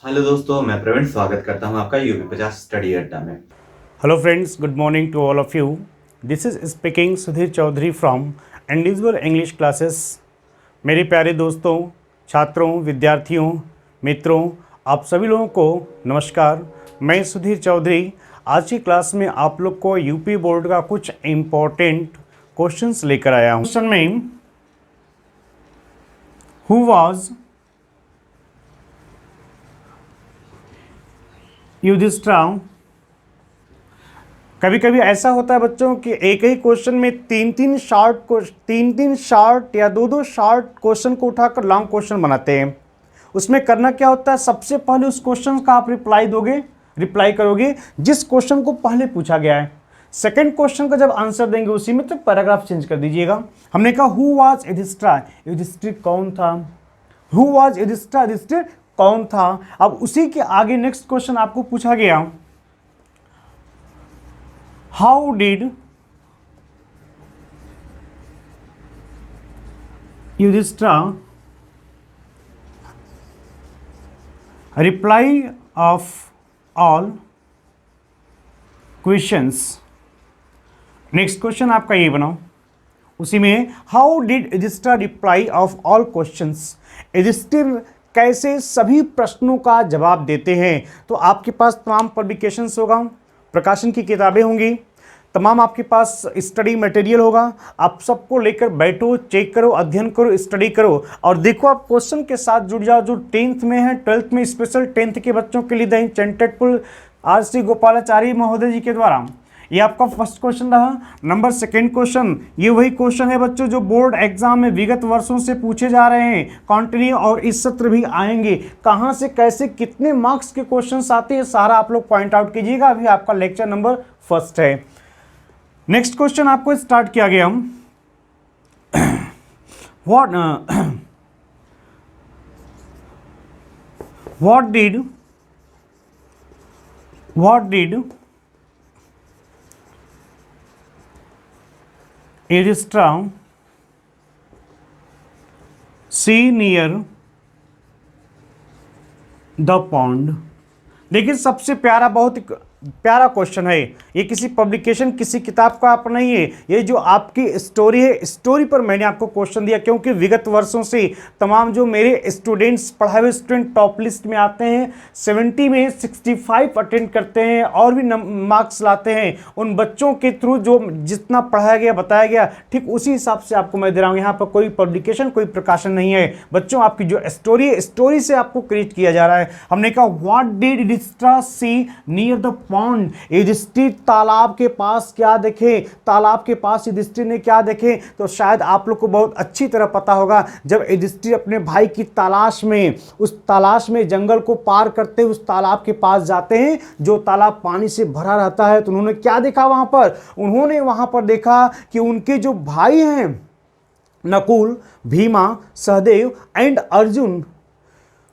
Hello दोस्तों, मैं प्रवीण स्वागत करता हूं आपका यूपी 50 स्टडी अड्डा में। Hello friends, good morning to all of you. This is speaking Sudhir Chaudhary from Individual English Classes. मेरे प्यारे दोस्तों, छात्रों, विद्यार्थियों, मित्रों, आप सभी लोगों को नमस्कार। मैं सुधीर चौधरी आज की क्लास में आप लोग को यूपी बोर्ड का कुछ इम्पोर्टेंट क्वेश्चंस लेकर आया हूँ। क्वेश्चन में हु वाज युधिष्ठिरा। कभी कभी ऐसा होता है बच्चों कि एक ही क्वेश्चन में तीन तीन शार्ट या दो शार्ट क्वेश्चन को उठाकर लॉन्ग क्वेश्चन बनाते हैं। उसमें करना क्या होता है, सबसे पहले उस क्वेश्चन का आप रिप्लाई करोगे जिस क्वेश्चन को पहले पूछा गया है। सेकंड क्वेश्चन का जब आंसर देंगे उसी में तो पैराग्राफ चेंज कर दीजिएगा। हमने कहा हु वाज युधिष्ठिरा, युधिष्ठिर कौन था। हु वाज युधिष्ठिरा, युधिष्ठिर कौन था। अब उसी के आगे नेक्स्ट क्वेश्चन आपको पूछा गया, how did Yudhishthira reply of all questions. Next question आपका ये बनाओ, उसी में how did Yudhishthira reply of all questions. Yudhishthir कैसे सभी प्रश्नों का जवाब देते हैं। तो आपके पास तमाम पब्लिकेशंस होगा, प्रकाशन की किताबें होंगी, तमाम आपके पास स्टडी मटेरियल होगा। आप सबको लेकर बैठो, चेक करो, अध्ययन करो, स्टडी करो और देखो आप क्वेश्चन के साथ जुड़ जाओ। जो 10th में है, 12th में स्पेशल 10th के बच्चों के लिए द इंचेंटेड RC गोपालाचारी महोदय जी के द्वारा ये आपका फर्स्ट क्वेश्चन रहा। नंबर सेकंड क्वेश्चन, ये वही क्वेश्चन है बच्चों जो बोर्ड एग्जाम में विगत वर्षों से पूछे जा रहे हैं, कंटिन्यू और इस सत्र भी आएंगे। कहां से कैसे कितने मार्क्स के क्वेश्चंस आते हैं सारा आप लोग पॉइंट आउट कीजिएगा। अभी आपका लेक्चर नंबर फर्स्ट है। नेक्स्ट क्वेश्चन आपको स्टार्ट किया गया, what did Yudhishthira see near the pond। देखिए सबसे प्यारा, बहुत प्यारा क्वेश्चन है ये। किसी पब्लिकेशन किसी किताब का आप नहीं है, ये जो आपकी स्टोरी है, स्टोरी पर मैंने आपको क्वेश्चन दिया क्योंकि विगत वर्षों से तमाम जो मेरे स्टूडेंट्स, पढ़ाए हुए स्टूडेंट टॉप लिस्ट में आते हैं, 70 में 65 अटेंड करते हैं और भी मार्क्स लाते हैं। उन बच्चों के थ्रू जो जितना पढ़ाया गया बताया गया ठीक उसी हिसाब से आपको मैं दे रहा हूँ। यहाँ पर कोई पब्लिकेशन कोई प्रकाशन नहीं है बच्चों, आपकी जो स्टोरी है स्टोरी से आपको क्रिएट किया जा रहा है। हमने कहा what did Yudhishthira see near the pond. Yudhishthir तालाब के पास क्या देखे, तालाब के पास युधिष्ठिर ने क्या देखे। तो शायद आप लोग को बहुत अच्छी तरह पता होगा, जब युधिष्ठिर अपने भाई की तलाश में, उस तलाश में जंगल को पार करते हुए उस तालाब के पास जाते हैं जो तालाब पानी से भरा रहता है, तो उन्होंने क्या देखा वहां पर। उन्होंने वहां पर देखा कि उनके जो भाई हैं नकुल, भीमा, सहदेव एंड अर्जुन,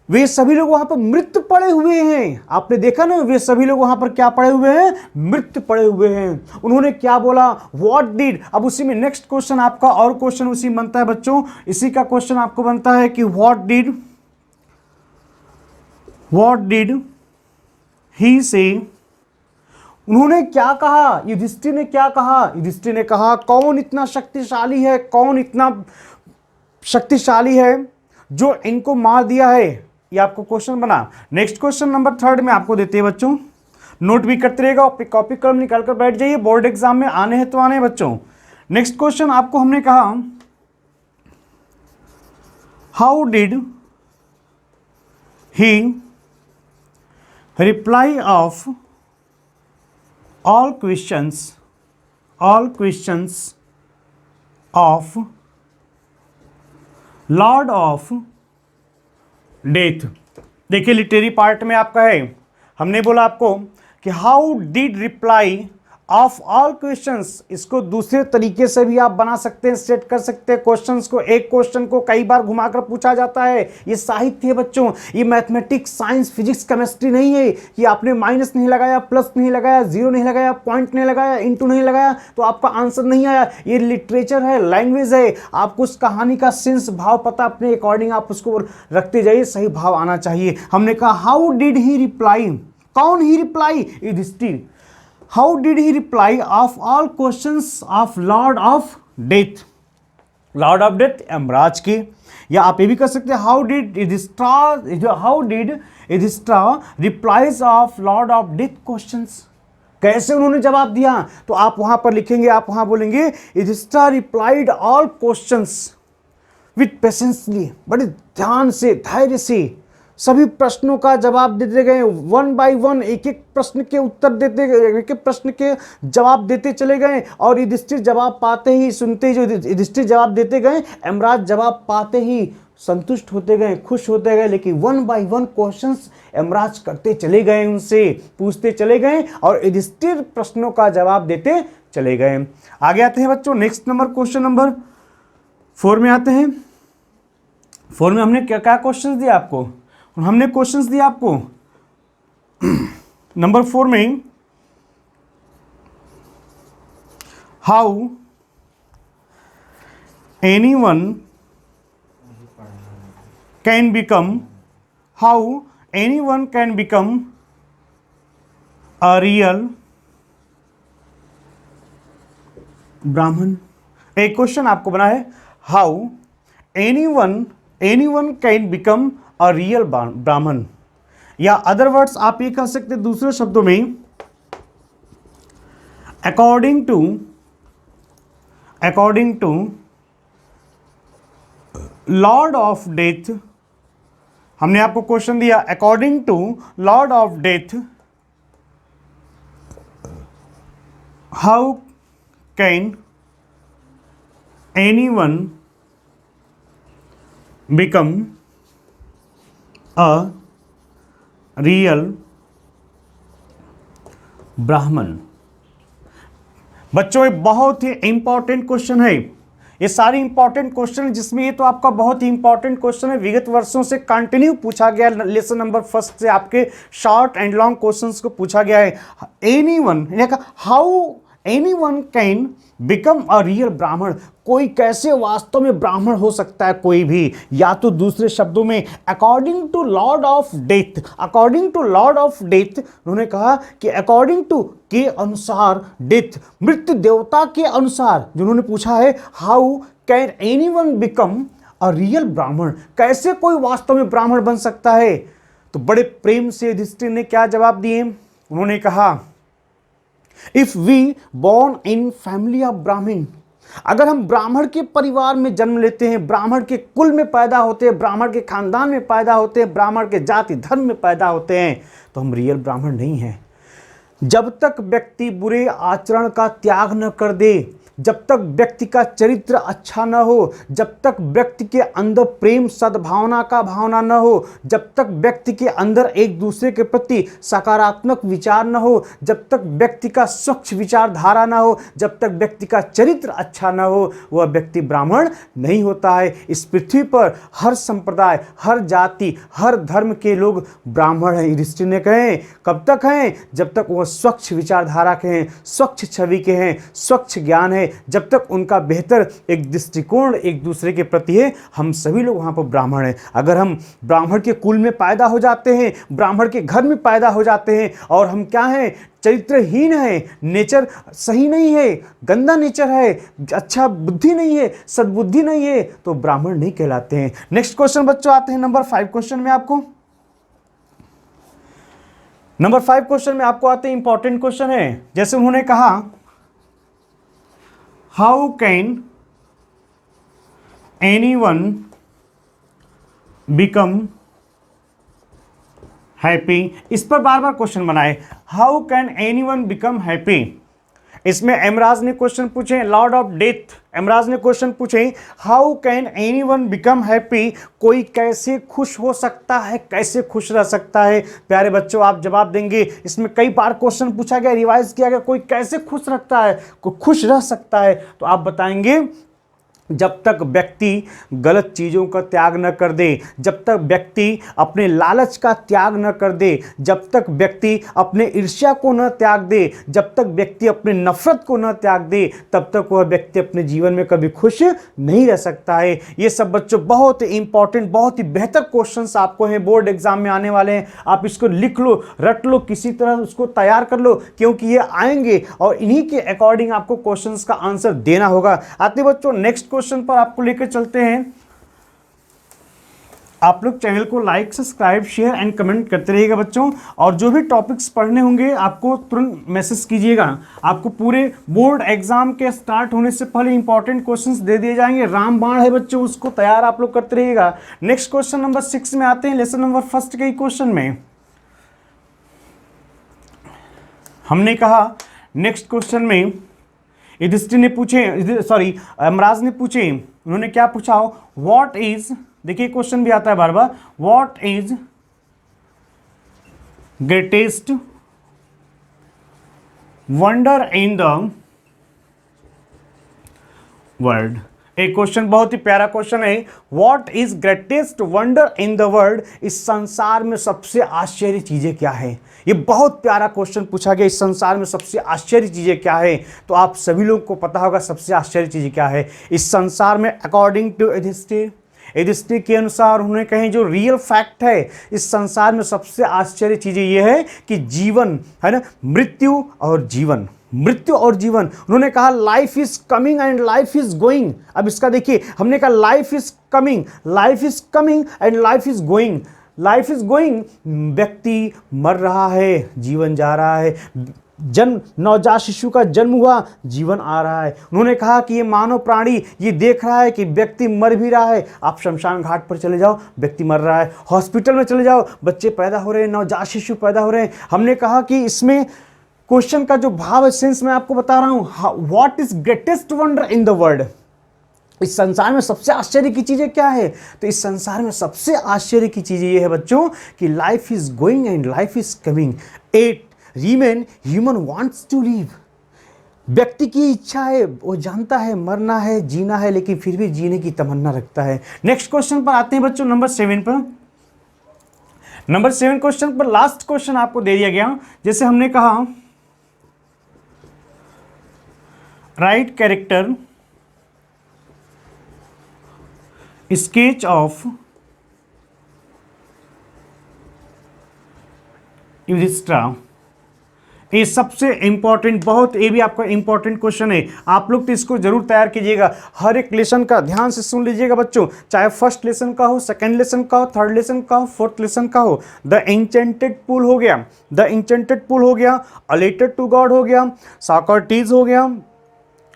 वे सभी लोग वहां पर मृत पड़े हुए हैं। आपने देखा ना, वे सभी लोग वहां पर क्या पड़े हुए हैं, मृत पड़े हुए हैं। उन्होंने क्या बोला, व्हाट डिड। अब उसी में नेक्स्ट क्वेश्चन आपका और क्वेश्चन उसी में बनता है बच्चों, इसी का क्वेश्चन आपको बनता है कि व्हाट डिड ही से। उन्होंने क्या कहा, युधिष्ठिर ने क्या कहा। युधिष्ठिर ने कहा कौन इतना शक्तिशाली है, कौन इतना शक्तिशाली है जो इनको मार दिया है। ये आपको क्वेश्चन बना। नेक्स्ट क्वेश्चन नंबर 3 में आपको देते हैं बच्चों, नोट भी करते रहेगा और कॉपी कलम निकाल कर बैठ जाइए, बोर्ड एग्जाम में आने हैं तो आने हैं बच्चों। नेक्स्ट क्वेश्चन आपको हमने कहा how did he reply of all questions of lord of death. देखिए लिटरेरी पार्ट में आपका है, हमने बोला आपको कि how did reply of all questions, इसको दूसरे तरीके से भी आप बना सकते हैं, सेट कर सकते हैं क्वेश्चंस को। एक क्वेश्चन को कई बार घुमाकर पूछा जाता है। ये साहित्य है बच्चों, ये मैथमेटिक्स, साइंस, फिजिक्स, केमिस्ट्री नहीं है कि आपने माइनस नहीं लगाया, प्लस नहीं लगाया, जीरो नहीं लगाया, पॉइंट नहीं लगाया, इंटू नहीं लगाया तो आपका आंसर नहीं आया। ये लिटरेचर है, लैंग्वेज है। आपको उस कहानी का सेंस, भाव पता, अपने अकॉर्डिंग आप उसको रखते जाइए, सही भाव आना चाहिए। हमने कहा हाउ डिड ही रिप्लाई, कौन he reply? Yudhishthir. How did he reply of all questions of lord of death, lord of death Yamraj के। या आप ये भी कर सकते हैं how did Yudhishthir replies of lord of death questions, कैसे उन्होंने जवाब दिया? तो आप वहां पर लिखेंगे, आप वहां बोलेंगे Yudhishthir replied all questions with patiently, बड़े ध्यान से, धैर्य से सभी प्रश्नों का जवाब देते गए, वन बाय वन, एक एक प्रश्न के उत्तर देते गए, एक एक प्रश्न के जवाब देते चले गए। और युधिष्ठिर जवाब पाते ही, सुनते ही जो युधिष्ठिर जवाब देते गए, यमराज जवाब पाते ही संतुष्ट होते गए, खुश होते गए। लेकिन one by one questions Yamraj करते चले गए, उनसे पूछते चले गए और युधिष्ठिर प्रश्नों का जवाब देते चले गए। आगे आते हैं बच्चों, नेक्स्ट नंबर, क्वेश्चन नंबर 4 में आते हैं। 4 में हमने क्या क्या क्वेश्चंस दिया आपको? हमने क्वेश्चंस दिया आपको नंबर 4 में, how anyone can become, how anyone can become a real ब्राह्मण। एक क्वेश्चन आपको बना है, how anyone can become a real ब्राह्मण। या अदर वर्ड्स आप ये कह सकते हैं दूसरे शब्दों में, according to lord of death. हमने आपको क्वेश्चन दिया, according to lord of death how can anyone become a real Brahmin. बच्चों ये बहुत ही इंपॉर्टेंट क्वेश्चन है। ये सारे इंपॉर्टेंट क्वेश्चन है, जिसमें ये तो आपका बहुत ही इंपॉर्टेंट क्वेश्चन है, विगत वर्षों से कंटिन्यू पूछा गया। लेसन नंबर 1 से आपके शॉर्ट एंड लॉन्ग क्वेश्चंस को पूछा गया है। Anyone, how anyone can become a real ब्राह्मण, कोई कैसे वास्तव में ब्राह्मण हो सकता है कोई भी। या तो दूसरे शब्दों में, according to lord of death, according to lord of death, उन्होंने कहा कि अकॉर्डिंग टू के अनुसार, डेथ मृत्यु देवता के अनुसार, जिन्होंने पूछा है how can anyone become a real ब्राह्मण, कैसे कोई वास्तव में ब्राह्मण बन सकता है। तो बड़े प्रेम से युधिष्ठिर ने क्या जवाब दिए? उन्होंने कहा, if we born in family of Brahmin, अगर हम ब्राह्मण के परिवार में जन्म लेते हैं, ब्राह्मण के कुल में पैदा होते हैं, ब्राह्मण के खानदान में पैदा होते हैं, ब्राह्मण के जाति धर्म में पैदा होते हैं, तो हम रियल ब्राह्मण नहीं हैं। जब तक व्यक्ति बुरे आचरण का त्याग न कर दे, जब तक व्यक्ति का चरित्र अच्छा न हो, जब तक व्यक्ति के अंदर प्रेम सद्भावना का भावना न हो, जब तक व्यक्ति के अंदर एक दूसरे के प्रति सकारात्मक विचार न हो, जब तक व्यक्ति का स्वच्छ विचारधारा न हो, जब तक व्यक्ति का चरित्र अच्छा न हो, वह व्यक्ति ब्राह्मण नहीं होता है। इस पृथ्वी पर हर संप्रदाय, हर जाति, हर धर्म के लोग ब्राह्मण हैं। युधिष्ठिर ने कहे कब तक हैं? जब तक वह स्वच्छ विचारधारा के हैं, स्वच्छ छवि के हैं, स्वच्छ ज्ञान है, जब तक उनका बेहतर एक दृष्टिकोण एक दूसरे के प्रति है, हम सभी लोग वहां पर ब्राह्मण हैं। अगर हम ब्राह्मण के कुल में पैदा हो जाते हैं, ब्राह्मण के घर में पैदा हो जाते हैं, और हम क्या हैं? चरित्रहीन है, नेचर सही नहीं है, गंदा नेचर है, अच्छा बुद्धि नहीं है, सद्बुद्धि नहीं है, तो ब्राह्मण नहीं कहलाते हैं। नेक्स्ट क्वेश्चन बच्चों आते हैं नंबर 5 क्वेश्चन में। आपको नंबर 5 क्वेश्चन में आपको आते हैं, इंपॉर्टेंट क्वेश्चन है। जैसे उन्होंने कहा, how can anyone become happy, इस पर बार बार क्वेश्चन बनाए। How can anyone become happy, इसमें एमराज ने क्वेश्चन पूछे लॉर्ड ऑफ डेथ, एमराज ने क्वेश्चन पूछे how can anyone become happy, कोई कैसे खुश हो सकता है, कैसे खुश रह सकता है। प्यारे बच्चों आप जवाब देंगे, इसमें कई बार क्वेश्चन पूछा गया, रिवाइज किया गया, कोई कैसे खुश रखता है, कोई खुश रह सकता है, तो आप बताएंगे जब तक व्यक्ति गलत चीज़ों का त्याग न कर दे, जब तक व्यक्ति अपने लालच का त्याग न कर दे, जब तक व्यक्ति अपने ईर्ष्या को न त्याग दे, जब तक व्यक्ति अपने नफरत को न त्याग दे, तब तक वह व्यक्ति अपने जीवन में कभी खुश नहीं रह सकता है। ये सब बच्चों बहुत ही इंपॉर्टेंट, बहुत ही बेहतर क्वेश्चंस आपको हैं, बोर्ड एग्जाम में आने वाले हैं। आप इसको लिख लो, रट लो, किसी तरह उसको तैयार कर लो, क्योंकि ये आएंगे और इन्हीं के अकॉर्डिंग आपको क्वेश्चंस का आंसर देना होगा। आते बच्चों नेक्स्ट क्वेश्चन पर आपको लेकर चलते हैं। आप लोग चैनल को like, subscribe, share and comment करते रहिएगा बच्चों, और जो भी टॉपिक्स पढ़ने होंगे आपको तुरंत मैसेज कीजिएगा। आपको पूरे बोर्ड एग्जाम के स्टार्ट होने से पहले इंपॉर्टेंट क्वेश्चंस दे दिए जाएंगे। रामबाण है बच्चों, उसको तैयार आप लोग करते रहिएगा। नेक्स्ट क्वेश्चन नंबर 6 में आते हैं, लेसन नंबर फर्स्ट के क्वेश्चन में हमने कहा नेक्स्ट क्वेश्चन में युधिष्ठिर ने पूछे, सॉरी यमराज ने पूछे, उन्होंने क्या पूछा हो, व्हाट इज, देखिए क्वेश्चन भी आता है बार बार, what is greatest wonder in the world. एक क्वेश्चन बहुत ही प्यारा क्वेश्चन है, what is greatest wonder in the world, इस संसार में सबसे आश्चर्य चीजें क्या है। ये बहुत प्यारा क्वेश्चन पूछा गया, इस संसार में सबसे आश्चर्य चीजें क्या है। तो आप सभी लोगों को पता होगा सबसे आश्चर्य चीजें क्या है इस संसार में। अकॉर्डिंग टू युधिष्ठिर के अनुसार उन्होंने कहे जो रियल फैक्ट है इस संसार में सबसे आश्चर्य चीजें ये है कि जीवन है ना, मृत्यु और जीवन, मृत्यु और जीवन। उन्होंने कहा life is coming and life is going. अब इसका देखिए, हमने कहा life is coming and life is going. Life is going, व्यक्ति मर रहा है, जीवन जा रहा है। जन्म, नवजात शिशु का जन्म हुआ, जीवन आ रहा है। उन्होंने कहा कि ये मानव प्राणी ये देख रहा है कि व्यक्ति मर भी रहा है। आप शमशान घाट पर चले जाओ, व्यक्ति मर रहा है। हॉस्पिटल में चले जाओ, बच्चे पैदा हो रहे हैं, नवजात शिशु पैदा हो रहे हैं। हमने कहा कि इसमें क्वेश्चन का जो भाव है, सेंस मैं आपको बता रहा हूं, what is greatest wonder in the world, इस संसार में सबसे आश्चर्य की चीजें क्या है। तो इस संसार में सबसे आश्चर्य की चीजें ये है बच्चों कि life is going and life is coming, it remain human wants to live. व्यक्ति की इच्छा है, वो जानता है मरना है, जीना है, लेकिन फिर भी जीने की तमन्ना रखता है। नेक्स्ट क्वेश्चन पर आते हैं बच्चों, नंबर 7 पर। नंबर 7 क्वेश्चन पर लास्ट क्वेश्चन आपको दे दिया गया, जैसे हमने कहा write character sketch of Yudhishthir. ये सबसे इंपॉर्टेंट, बहुत ये भी आपका इंपॉर्टेंट क्वेश्चन है। आप लोग तो इसको जरूर तैयार कीजिएगा। हर एक लेसन का ध्यान से सुन लीजिएगा बच्चों, चाहे फर्स्ट लेसन का हो, सेकंड लेसन का हो, थर्ड लेसन का हो, फोर्थ लेसन का हो। द इंचेंटेड पूल हो गया, द इंचेंटेड पूल हो गया, अलेटेड टू गॉड हो गया, सॉक्रेटिस हो गया,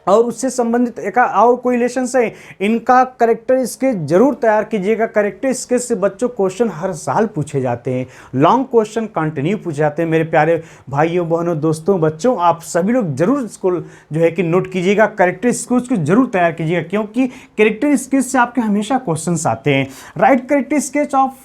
और उससे संबंधित एक और कोई लेसन है, इनका करेक्टर स्केच जरूर तैयार कीजिएगा। करेक्टर स्केच से बच्चों क्वेश्चन हर साल पूछे जाते हैं, लॉन्ग क्वेश्चन कंटिन्यू पूछे जाते हैं। मेरे प्यारे भाइयों बहनों दोस्तों बच्चों, आप सभी लोग जरूर इसको जो है कि नोट कीजिएगा, करेक्टर स्केच को जरूर तैयार कीजिएगा, क्योंकि करेक्टर स्केच से आपके हमेशा क्वेश्चन आते हैं। Write character sketch of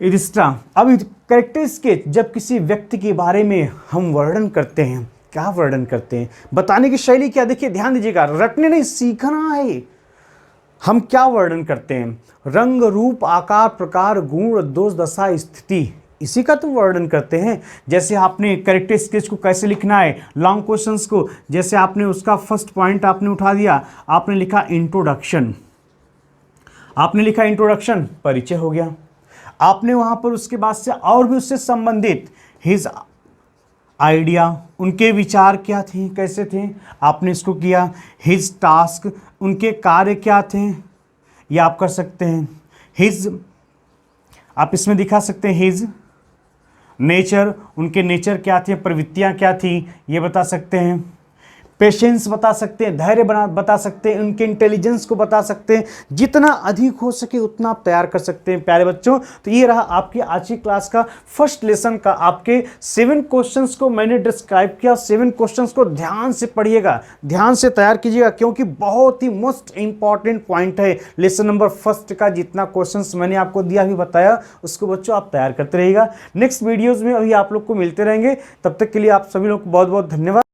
Yudhishthir. अब करेक्टर स्केच जब किसी व्यक्ति के बारे में हम वर्णन करते हैं, क्या वर्णन करते हैं, बताने की शैली क्या, देखिए ध्यान दीजिएगा, रटने नहीं सीखना है। हम क्या वर्णन करते हैं, रंग रूप आकार प्रकार गुण दोष दशा स्थिति, इसी का तो वर्णन करते हैं। जैसे आपने करेक्टर स्केच को कैसे लिखना है, लॉन्ग क्वेश्चंस को, जैसे आपने उसका फर्स्ट पॉइंट आपने उठा दिया, आपने लिखा इंट्रोडक्शन, आपने लिखा इंट्रोडक्शन, परिचय हो गया। आपने वहां पर उसके बाद से और भी उससे संबंधित हिज आइडिया, उनके विचार क्या थे, कैसे थे, आपने इसको किया। हिज टास्क, उनके कार्य क्या थे, ये आप कर सकते हैं। हिज, आप इसमें दिखा सकते हैं हिज नेचर, उनके नेचर क्या थे, प्रवृत्तियाँ क्या थी, ये बता सकते हैं। पेशेंस बता सकते हैं, धैर्य बता सकते हैं, उनके इंटेलिजेंस को बता सकते हैं। जितना अधिक हो सके उतना आप तैयार कर सकते हैं प्यारे बच्चों। तो ये रहा आपकी आज की क्लास का फर्स्ट लेसन का आपके 7 क्वेश्चंस को मैंने डिस्क्राइब किया। 7 क्वेश्चंस को ध्यान से पढ़िएगा, ध्यान से तैयार कीजिएगा, क्योंकि बहुत ही मोस्ट इंपॉर्टेंट पॉइंट है लेसन नंबर फर्स्ट का। जितना क्वेश्चंस मैंने आपको दिया भी बताया उसको बच्चों आप तैयार करते रहिएगा। नेक्स्ट वीडियोज में अभी आप लोग को मिलते रहेंगे, तब तक के लिए आप सभी लोग को बहुत बहुत धन्यवाद।